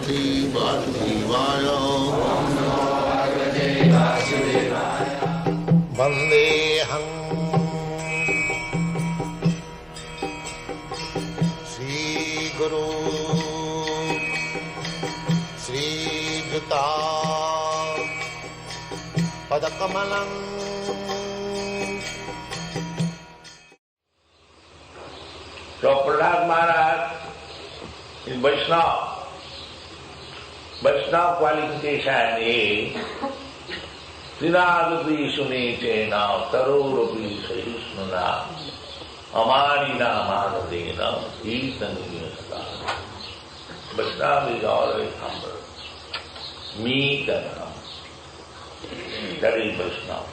Bhagavate Vasudevaya. Vandeham Sri Guru Sri Juta Padakamalam. So Prahlad Maharaj is Vaishnava. Vaishnava qualification is Srinadapi Sunitena Tarorapi Sahisnuna Amarina Manadena Kirtaniyasata. Vaishnava is always humble, meek and humble. That is Vaishnava.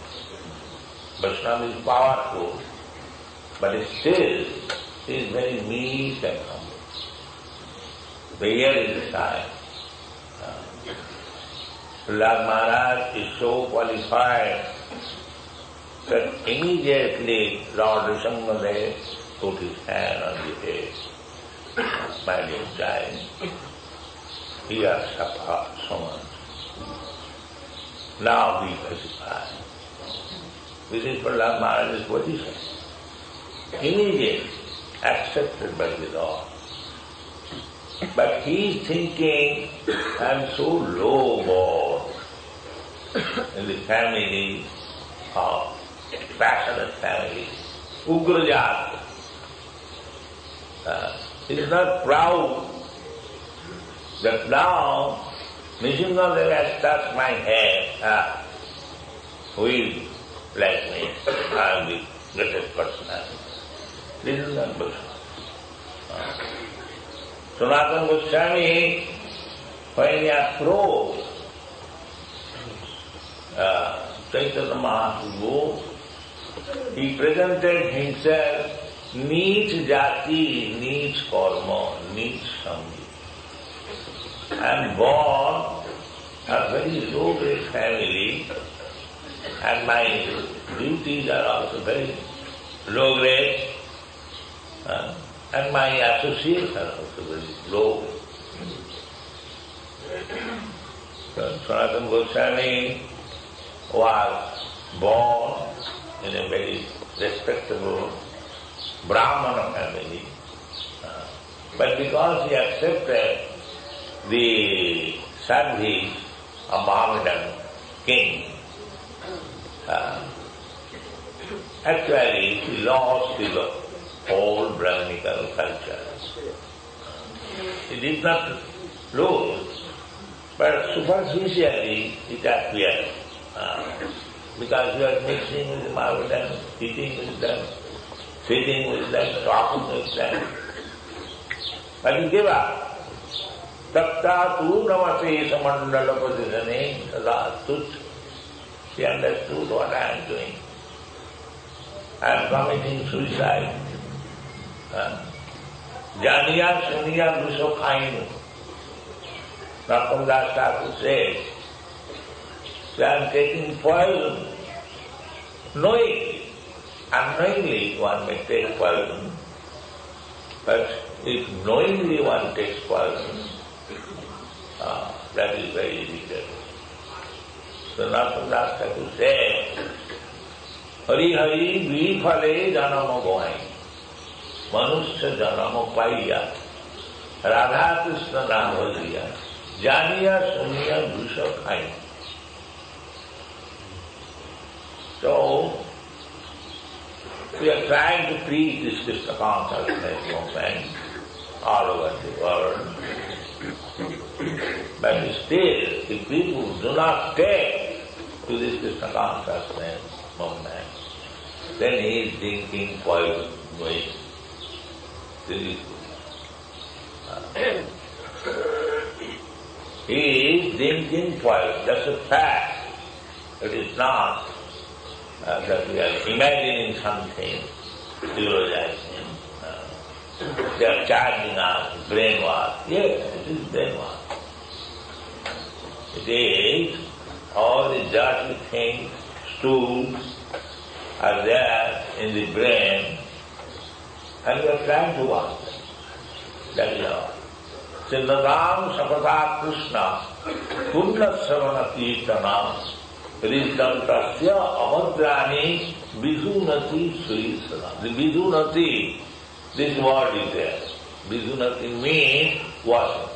Vaishnava is powerful, but still is very meek and humble. The year is the time. Prahlad Maharaj is so qualified that immediately Lord Rishabhadev put his hand on the head. My dear child, he has suffered so much. Now be pacified. This is Prahlad Maharaj's position. Immediately accepted by the Lord. But he is thinking, I am so low born in the family of passionate family, Ugrajat. He is not proud that now Nishingadeva has touched my hand. Who is like me? I am the greatest personality. This is not Vaishnava. Sanatana Goswami, when he approached Chaitanya Mahaprabhu, he presented himself Neech Jati, Neech Karma, Neech Sangi. I am born a very low-grade family, and my duties are also very low-grade. And my associates are also very low. Sanatana Goswami was born in a very respectable Brahmana family, but because he accepted the service of Mohammedan king, actually he lost his whole Brahminical culture. He did not lose, but superficially it appeared. Because you are mixing with the Mohammedans, eating with them, sitting with them, talking with them. But he gave up. Tapta tu namase samandala posisane sada tut. He understood what I am doing. I am committing suicide. Janiya suniya duso khainu. Narottam Das Thakur says, I am taking poison. Knowingly, unknowingly one may take poison. But if knowingly one takes poison, that is very difficult. So Narottam Das Thakur says, Hari Hari Vifale Janama Gohai. Manusya Janama Paiya. Radha Krishna Navaliya. Janiya Suniya Dusha Khai. So, we are trying to preach this Krishna consciousness movement all over the world. But still, if people do not take to this Krishna consciousness movement, then he is drinking poison. He is drinking poison. That's a fact. It is not that we are imagining something, theorizing. They are charging us brainwash. Yes, it is brainwash. It is all the dirty things, stools are there in the brain, and we are trying to wash them. That is all. Siddhadam sapata Krishna Punnasavana Kirtana Ridantasya Amadrani Vidunati Suisana. The Vidunati, this word is there. Vidunati means washing.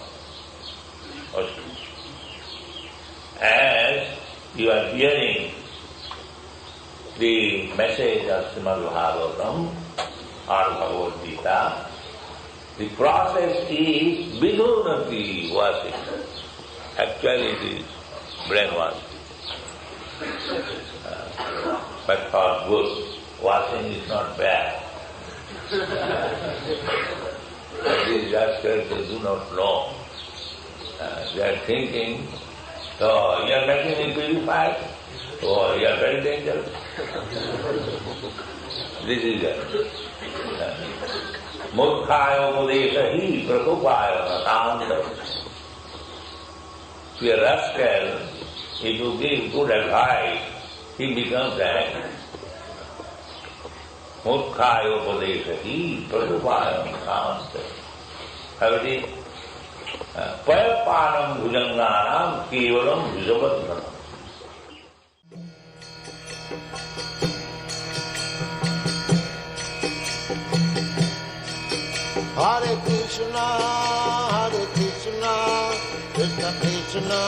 As you are hearing the message of Srimad Bhagavatam or Bhagavad-gita, the process is vidunati washing. Actually it is brainwashing. But for good, washing is not bad. These rascals, they do not know. They are thinking, so you are making me purified, oh, you are very dangerous. This is it. Murkhaya upadeshahi prakupaya natanta. To a rascal, if you give good advice, he becomes angry. Murkhaya upadeshahi prakupaya natanta. How it is? Payapanam bhujanganam kevalam bhujavadhanam. Hare Krishna, Krishna Krishna,